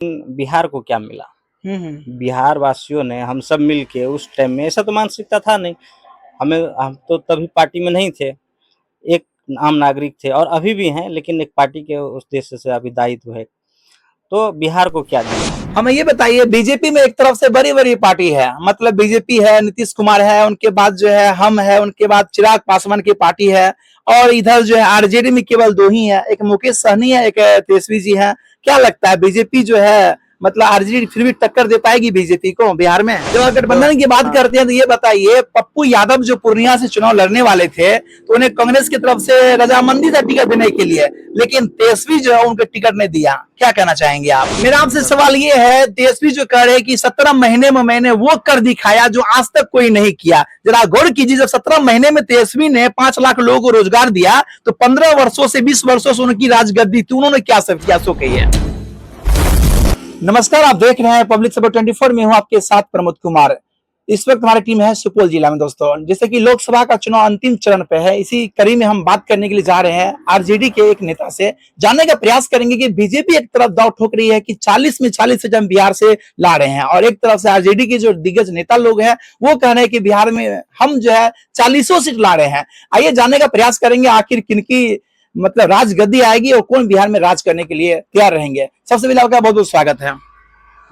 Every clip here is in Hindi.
बिहार को क्या मिला? हम्म। बिहार वासियों ने हम सब मिलके उस टाइम में, ऐसा तो मानसिकता था नहीं, हम तो तभी पार्टी में नहीं थे, एक आम नागरिक थे और अभी भी हैं, लेकिन एक पार्टी के उस उद्देश्य से अभी दायित्व है। तो बिहार को क्या दिया? हमें ये बताइए, बीजेपी में एक तरफ से बड़ी बड़ी पार्टी है, मतलब बीजेपी है, नीतीश कुमार है, उनके बाद जो है हम है, उनके बाद चिराग पासवान की पार्टी है, और इधर जो है आरजेडी में केवल दो ही है, एक मुकेश सहनी है, एक तेजस्वी जी है। क्या लगता है बीजेपी जो है, मतलब आरजेडी फिर भी टक्कर दे पाएगी बीजेपी को बिहार में? जब गठबंधन की बात करते हैं तो ये बताइए, पप्पू यादव जो पूर्णिया से चुनाव लड़ने वाले थे तो उन्हें कांग्रेस की तरफ से रजामंदी था टिकट देने के लिए, लेकिन तेजस्वी जो है उनको टिकट नहीं दिया। क्या कहना चाहेंगे आप? मेरा आपसे सवाल ये है, तेजस्वी जो कह रहे हैं कि 17 महीने में मैंने वो कर दिखाया जो आज तक कोई नहीं किया, जरा गौर कीजिए, जब 17 महीने में तेजस्वी ने 5 लाख लोगों को रोजगार दिया तो 15 वर्षों से 20 वर्षों से उनकी राजगद्दी थी, उन्होंने क्या सब किया, सो कहिए। नमस्कार, आप देख रहे हैं पब्लिक खबर 24 में हूं आपके साथ प्रमोद कुमार। इस वक्त हमारी टीम है सुपौल जिला में दोस्तों, जैसे कि लोकसभा का चुनाव अंतिम चरण पे है, इसी कड़ी में हम बात करने के लिए जा रहे हैं आरजेडी के एक नेता से। जानने का प्रयास करेंगे कि बीजेपी एक तरफ दांव ठोक रही है कि 40 में 40 सीट हम बिहार से ला रहे हैं, और एक तरफ से आरजेडी के जो दिग्गज नेता लोग हैं वो कह रहे हैं कि बिहार में हम जो है 40 सीट ला रहे हैं। आइए जानने का प्रयास करेंगे आखिर किनकी मतलब राज गद्दी आएगी और कौन बिहार में राज करने के लिए तैयार रहेंगे। सबसे पहले आपका बहुत बहुत स्वागत है।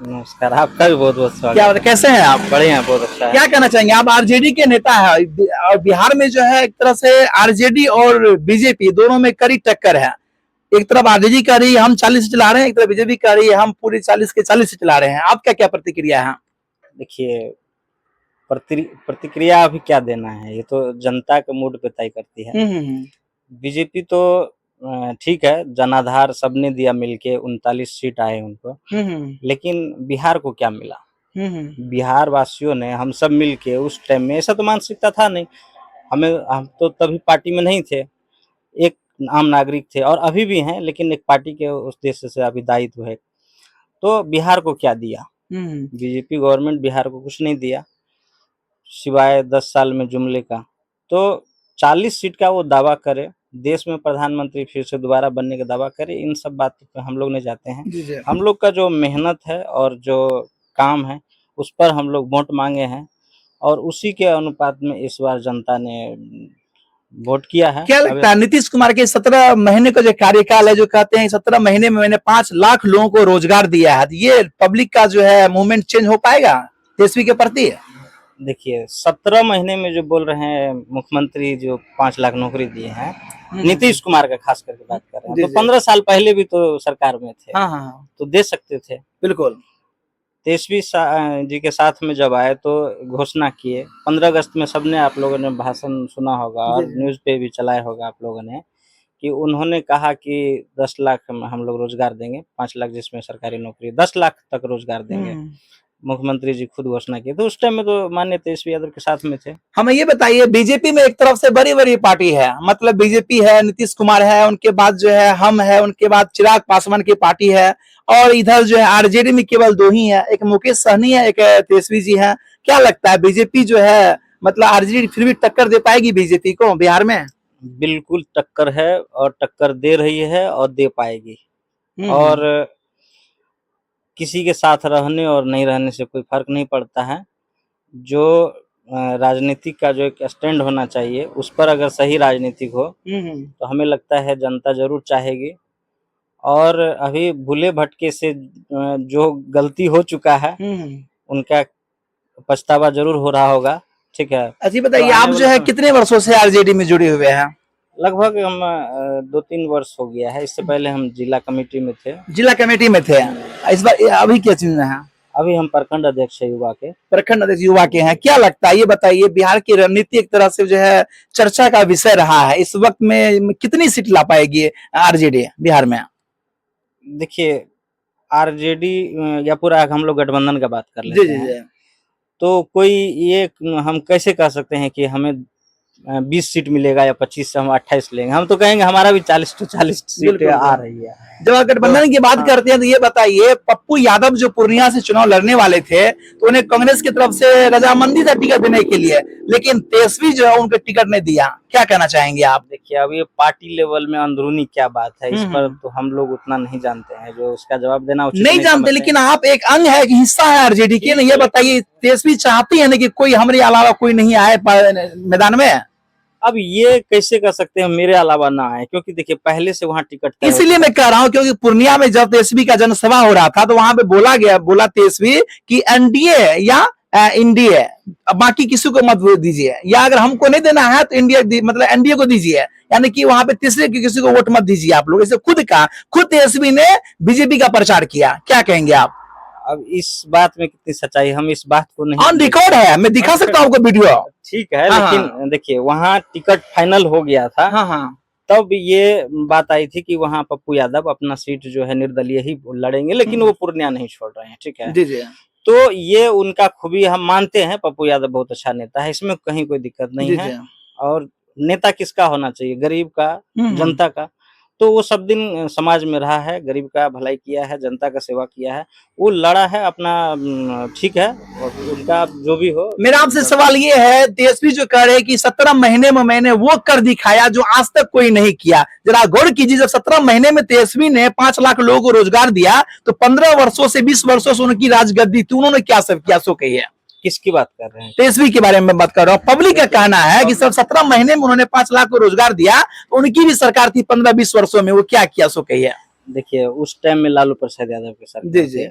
नमस्कार, आपका भी बहुत बहुत स्वागत। क्या कैसे हैं आप? बढ़िया, बहुत अच्छा है। क्या कहना चाहेंगे आप? आरजेडी के नेता है और बिहार में जो है एक तरह से आरजेडी और बीजेपी दोनों में कड़ी टक्कर है। एक तरफ आरजेडी कह रही है हम 40 सीट ला रहे हैं, एक तरफ बीजेपी कह रही है हम पूरी 40 के 40 सीट ला रहे हैं। आपका क्या प्रतिक्रिया है? देखिए, प्रतिक्रिया अभी क्या देना है, ये तो जनता के मूड पे तय करती है। बीजेपी तो ठीक है, जनाधार सबने दिया मिलके, 39 सीट आए उनको, लेकिन बिहार को क्या मिला? बिहार वासियों ने हम सब मिलके उस टाइम में, ऐसा तो मानसिकता था नहीं, हम तो तभी पार्टी में नहीं थे, एक आम नागरिक थे और अभी भी हैं, लेकिन एक पार्टी के उस उद्देश्य से अभी दायित्व है। तो बिहार को क्या दिया? बीजेपी गवर्नमेंट बिहार को कुछ नहीं दिया सिवाय 10 साल में जुमले का। तो 40 सीट का वो दावा करे, देश में प्रधानमंत्री फिर से दोबारा बनने का दावा करे, इन सब बातों पे हम लोग नहीं जाते हैं। हम लोग का जो मेहनत है और जो काम है उस पर हम लोग वोट मांगे हैं, और उसी के अनुपात में इस बार जनता ने वोट किया है। क्या लगता है नीतीश कुमार के 17 महीने का जो कार्यकाल है, जो कहते हैं 17 महीने में मैंने 5 लाख लोगों को रोजगार दिया है, ये पब्लिक का जो है मूवमेंट चेंज हो पाएगा तेजस्वी के प्रति? देखिए, 17 महीने में जो बोल रहे हैं मुख्यमंत्री, जो 5 लाख नौकरी दिए हैं, नीतीश कुमार का खास करके बात कर रहे हैं, तो 15 साल पहले भी तो सरकार में थे। हाँ। तो दे सकते थे, बिल्कुल। तेजस्वी जी के साथ में जब आए तो घोषणा किए। 15 अगस्त में सबने, आप लोगों ने भाषण सुना होगा और न्यूज़ पे भी चलाया होगा आप लोगों ने, कि उन्होंने कहा कि 10 लाख हम लोग रोजगार देंगे, 5 लाख जिसमें सरकारी नौकरी, 10 लाख तक रोजगार देंगे। मुख्यमंत्री जी खुद घोषणा की, तो उस टाइम में तो माननीय तेजस्वी यादव के साथ में थे। हमें ये बताइए, बीजेपी में एक तरफ से बड़ी बड़ी पार्टी है, मतलब बीजेपी है, नीतीश कुमार है, उनके बाद जो है हम है, उनके बाद चिराग पासवान की पार्टी है, और इधर जो है आरजेडी में केवल दो ही है, एक मुकेश सहनी है, एक तेजस्वी जी है। क्या लगता है बीजेपी जो है, मतलब आरजेडी फिर भी टक्कर दे पाएगी बीजेपी को बिहार में? बिल्कुल टक्कर है, और टक्कर दे रही है और दे पाएगी। और किसी के साथ रहने और नहीं रहने से कोई फर्क नहीं पड़ता है। जो राजनीति का जो एक स्टैंड होना चाहिए, उस पर अगर सही राजनीतिक हो तो हमें लगता है जनता जरूर चाहेगी। और अभी भूले भटके से जो गलती हो चुका है उनका पछतावा जरूर हो रहा होगा। ठीक है, अच्छा बताइए, आप जो है कितने वर्षों से आरजेडी में जुड़े हुए हैं? लगभग हम 2-3 वर्ष हो गया है। इससे पहले हम जिला कमेटी में थे। जिला कमेटी में थे। इस बार अभी क्या चीज है? अभी हम प्रखंड अध्यक्ष है युवा के। प्रखंड अध्यक्ष युवा के हैं। क्या लगता है, ये बताइए, बिहार की रणनीति एक तरह से जो है चर्चा का विषय रहा है, इस वक्त में कितनी सीट ला पाएगी आरजेडी बिहार में? देखिए, आरजेडी या पूरा हम लोग गठबंधन का बात कर लेते हैं, तो कोई ये हम कैसे कह सकते हैं कि हमें 20 सीट मिलेगा या 25 से हम 28 लेंगे, हम तो कहेंगे हमारा भी 40 to 40 सीट आ रही है। जब गठबंधन की बात करते हैं तो ये बताइए, पप्पू यादव जो पूर्णिया से चुनाव लड़ने वाले थे तो उन्हें कांग्रेस की तरफ से रजामंदी था टिकट देने के लिए, लेकिन तेजस्वी जो है उनको टिकट नहीं दिया, क्या कहना चाहेंगे आप? देखिए अब ये पार्टी लेवल में अंदरूनी क्या बात है, इस पर तो हम लोग उतना नहीं जानते हैं, जो उसका जवाब देना उचित नहीं जानते, लेकिन आप एक अंग है, एक हिस्सा है आरजेडी के, ये बताइए तेजस्वी चाहती है ना कि कोई हमारे अलावा कोई नहीं आए मैदान में? अब ये कैसे कर सकते हैं मेरे अलावा ना आए, क्योंकि देखिए पहले से वहाँ टिकट तय इसीलिए मैं कह रहा हूँ, क्योंकि पूर्णिया में जब तेजस्वी का जनसभा हो रहा था तो वहां पे बोला तेजस्वी कि एनडीए या इंडिया, बाकी किसी को मत वोट दीजिए, या अगर हमको नहीं देना है तो इंडिया मतलब एनडीए को दीजिए, यानी कि वहां पे तीसरे किसी को वोट मत दीजिए आप लोग, इसे खुद तेजस्वी ने बीजेपी का प्रचार किया, क्या कहेंगे आप? अब इस बात में कितनी सच्चाई, हम इस बात को नहीं, ऑन रिकॉर्ड है, मैं दिखा सकता हूँ आपको वीडियो। ठीक है, लेकिन देखिए वहाँ टिकट फाइनल हो गया था, तब ये बात आई थी कि वहाँ पप्पू यादव अपना सीट जो है निर्दलीय ही लड़ेंगे, लेकिन वो पूर्णिया नहीं छोड़ रहे हैं, ठीक है। जी जी। तो ये उनका खूबी हम मानते हैं, पप्पू यादव बहुत अच्छा नेता है, इसमें कहीं कोई दिक्कत नहीं है। और नेता किसका होना चाहिए? गरीब का, जनता का। तो वो सब दिन समाज में रहा है, गरीब का भलाई किया है, जनता का सेवा किया है, वो लड़ा है अपना, ठीक है, और उनका जो भी हो। मेरा आपसे सवाल ये है, तेजस्वी जो कह रहे हैं कि 17 महीने में मैंने वो कर दिखाया जो आज तक कोई नहीं किया, जरा गौर कीजिए, जब 17 महीने में तेजस्वी ने 5 लाख लोगों को रोजगार दिया तो 15 वर्षों से 20 वर्षों से उनकी राजगद्दी थी, उन्होंने क्या सब किया, सो कही है? किसकी बात कर रहे हैं? तेजस्वी के बारे में बात कर रहा हूँ। पब्लिक का कहना है कि सब 17 महीने में उन्होंने 5 लाख को रोजगार दिया, तो उनकी भी सरकार थी 15-20 वर्षों में, वो क्या किया, सो कही है? देखिए उस टाइम में लालू प्रसाद यादव की सरकार थी,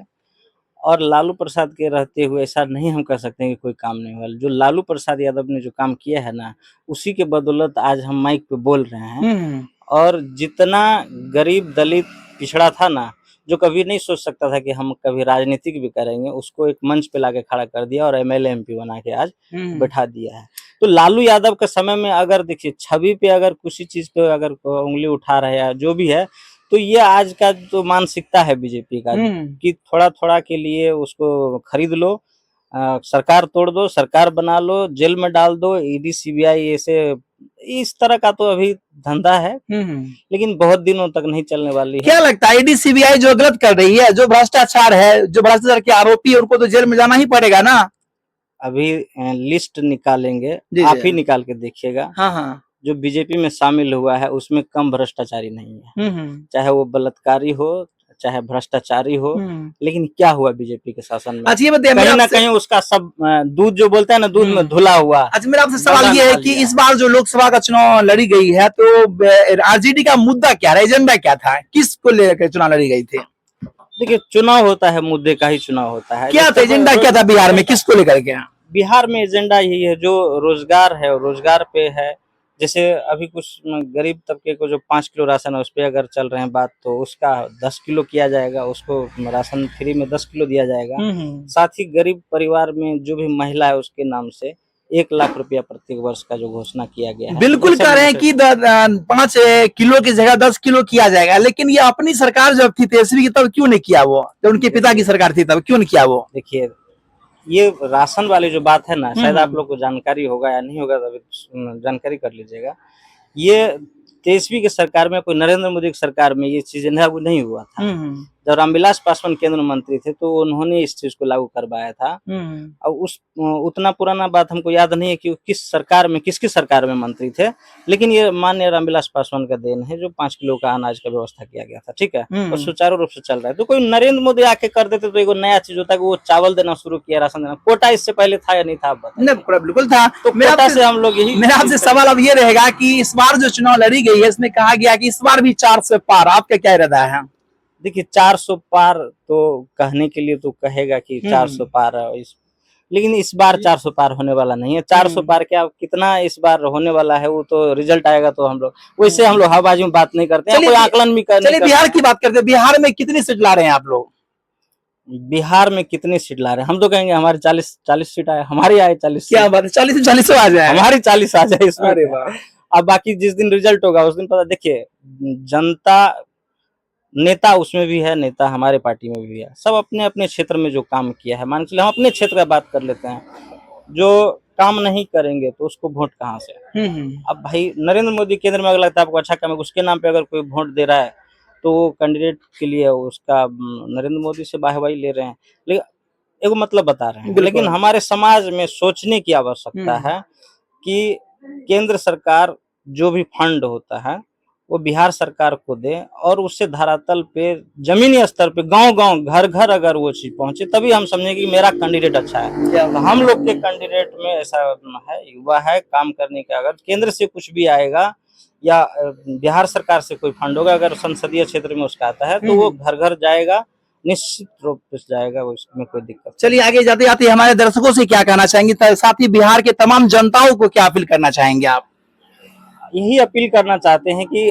और लालू प्रसाद के रहते हुए ऐसा नहीं हम कह सकते हैं कि कोई काम नहीं हुआ। जो लालू प्रसाद यादव ने जो काम किया है ना, उसी के बदौलत आज हम माइक पे बोल रहे हैं। और जितना गरीब दलित पिछड़ा था ना, जो कभी नहीं सोच सकता था कि हम कभी राजनीतिक भी करेंगे, उसको एक मंच पे लाके खड़ा कर दिया और एमएलए एमपी बना के आज बैठा दिया है। तो लालू यादव के समय में अगर देखिए छवि पे अगर किसी चीज पे अगर उंगली उठा रहे हैं जो भी है, तो ये आज का जो मानसिकता है बीजेपी का कि थोड़ा थोड़ा के लिए उसको खरीद लो, सरकार तोड़ दो, सरकार बना लो, जेल में डाल दो, ईडी सीबीआई ऐसे, इस तरह का तो अभी धंधा है, लेकिन बहुत दिनों तक नहीं चलने वाली है। क्या लगता है ईडी सीबीआई जो गलत कर रही है, जो भ्रष्टाचार है, जो भ्रष्टाचार के आरोपी है, उनको तो जेल में जाना ही पड़ेगा ना? अभी लिस्ट निकालेंगे, आप ही निकाल के देखिएगा। जो बीजेपी में शामिल हुआ है उसमें कम भ्रष्टाचारी नहीं है, चाहे वो बलात्कारी हो, चाहे भ्रष्टाचारी हो, लेकिन क्या हुआ बीजेपी के शासन में? अच्छा ये बताइए, कहीं ना कहीं उसका सब दूध जो बोलते हैं ना, दूध में धुला हुआ। अच्छा मेरा आपसे सवाल ये है कि इस बार जो लोकसभा का चुनाव लड़ी गई है, तो आरजेडी का मुद्दा क्या रहा, एजेंडा क्या था, किसको लेकर चुनाव लड़ी गई थी? देखिए चुनाव होता है, मुद्दे का ही चुनाव होता है। क्या था एजेंडा, क्या था बिहार में, किसको लेकर के? बिहार में एजेंडा यही है, जो रोजगार है रोजगार पे है। जैसे अभी कुछ गरीब तबके को जो 5 किलो राशन है उस पर अगर चल रहे हैं बात, तो उसका 10 किलो किया जाएगा, उसको राशन फ्री में 10 किलो दिया जाएगा। साथ ही गरीब परिवार में जो भी महिला है उसके नाम से 1 लाख रुपया प्रत्येक वर्ष का जो घोषणा किया गया है। बिल्कुल कह रहे हैं कि 5 किलो की जगह 10 किलो किया जाएगा, लेकिन ये अपनी सरकार जब थी तेजस्वी की तब क्यों नहीं किया वो, जब उनके पिता की सरकार थी तब क्यों नहीं किया वो? देखिए ये राशन वाली जो बात है ना, शायद आप लोग को जानकारी होगा या नहीं होगा, तभी जानकारी कर लीजिएगा। ये तेजस्वी की सरकार में, कोई नरेंद्र मोदी की सरकार में ये चीजें लागू नहीं हुआ था। जब रामविलास पासवान केंद्र मंत्री थे तो उन्होंने इस चीज को लागू करवाया था। अब उस उतना पुराना बात हमको याद नहीं है कि किस सरकार में, किसकी सरकार में मंत्री थे, लेकिन ये माननीय रामविलास पासवान का देन है जो 5 किलो का अनाज का व्यवस्था किया गया था, ठीक है, और सुचारू रूप से चल रहा है। तो कोई नरेंद्र मोदी आके कर देते तो एक नया चीज होता है कि वो चावल देना शुरू किया, राशन देना। कोटा इससे पहले था या नहीं था, आप बताइए? बिल्कुल था। तो कोटा से हम लोग यही, मेरा आपसे सवाल अब ये रहेगा कि इस बार जो चुनाव लड़ी गई है इसमें कहा गया कि इस बार भी 400 पार, आपका क्या इरादा है? देखिए 400 पार तो कहने के लिए तो कहेगा कि 400 पार है, लेकिन इस बार 400 पार होने वाला नहीं है। 400 पार क्या कितना इस बार होने वाला है वो तो रिजल्ट आएगा तो हम लोग, वैसे हम लोग हवाबाजी में बात नहीं करते हैं, कोई आकलन भी करते। चलिए बिहार की बात करते हैं, बिहार में कितनी सीट ला रहे हैं आप लोग? बिहार में कितनी सीट ला रहे हैं, हम तो कहेंगे हमारी 40 सीट आए, हमारी आए 40। क्या बात है, 40 आ जाए, हमारी 40 आ जाए इसमें। अब बाकी जिस दिन रिजल्ट होगा उस दिन पता। देखिए जनता, नेता उसमें भी है, नेता हमारे पार्टी में भी है, सब अपने अपने क्षेत्र में जो काम किया है। मान के चलिए हम अपने क्षेत्र का बात कर लेते हैं, जो काम नहीं करेंगे तो उसको वोट कहाँ से? अब भाई नरेंद्र मोदी केंद्र में अगर लगता है आपको अच्छा काम है, उसके नाम पे अगर कोई वोट दे रहा है तो वो कैंडिडेट के लिए उसका नरेंद्र मोदी से वाहवाही ले रहे हैं, लेकिन एगो मतलब बता रहे हैं। लेकिन हमारे समाज में सोचने की आवश्यकता है कि केंद्र सरकार जो भी फंड होता है वो बिहार सरकार को दे और उससे धरातल पे जमीनी स्तर पे गांव-गांव घर-घर अगर वो चीज पहुंचे तभी हम समझेंगे कि मेरा कैंडिडेट अच्छा है। तो हम लोग के कैंडिडेट में ऐसा है, युवा है, काम करने का। अगर केंद्र से कुछ भी आएगा या बिहार सरकार से कोई फंड होगा अगर संसदीय क्षेत्र में उसका आता है तो वो घर-घर जाएगा, निश्चित रूप से जाएगा, उसमें कोई दिक्कत। चलिए आगे जाते जाते हमारे दर्शकों से क्या कहना चाहेंगे, साथ ही बिहार के तमाम जनताओं को क्या अपील करना चाहेंगे आप? यही अपील करना चाहते हैं कि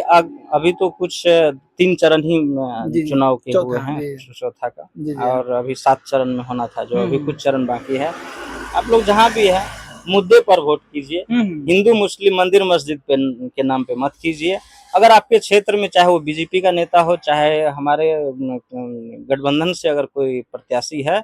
अभी तो कुछ 3 चरण ही चुनाव के हुए हैं, चौथा का, और अभी 7 चरण में होना था, जो अभी कुछ चरण बाकी है। आप लोग जहाँ भी है मुद्दे पर वोट कीजिए, हिंदू मुस्लिम मंदिर मस्जिद के नाम पे मत कीजिए। अगर आपके क्षेत्र में चाहे वो बीजेपी का नेता हो, चाहे हमारे गठबंधन से अगर कोई प्रत्याशी है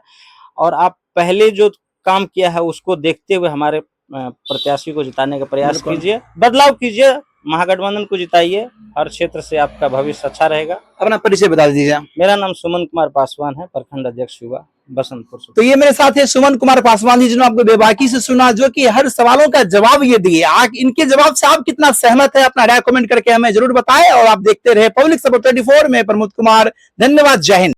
और आप पहले जो काम किया है उसको देखते हुए हमारे प्रत्याशी को जिताने का प्रयास कीजिए, बदलाव कीजिए, महागठबंधन को जिताइए, हर क्षेत्र से आपका भविष्य अच्छा रहेगा। अपना परिचय बता दीजिए। मेरा नाम सुमन कुमार पासवान है, प्रखंड अध्यक्ष युवा बसंतपुर। तो ये मेरे साथ है सुमन कुमार पासवान जी, जिन्होंने आपको बेबाकी से सुना, जो कि हर सवालों का जवाब ये दिए। इनके जवाब से आप कितना सहमत है, अपना राय कमेंट करके हमें जरूर बताएं। और आप देखते रहे पब्लिक सपोर्ट 24 में प्रमोद कुमार। धन्यवाद, जय हिंद।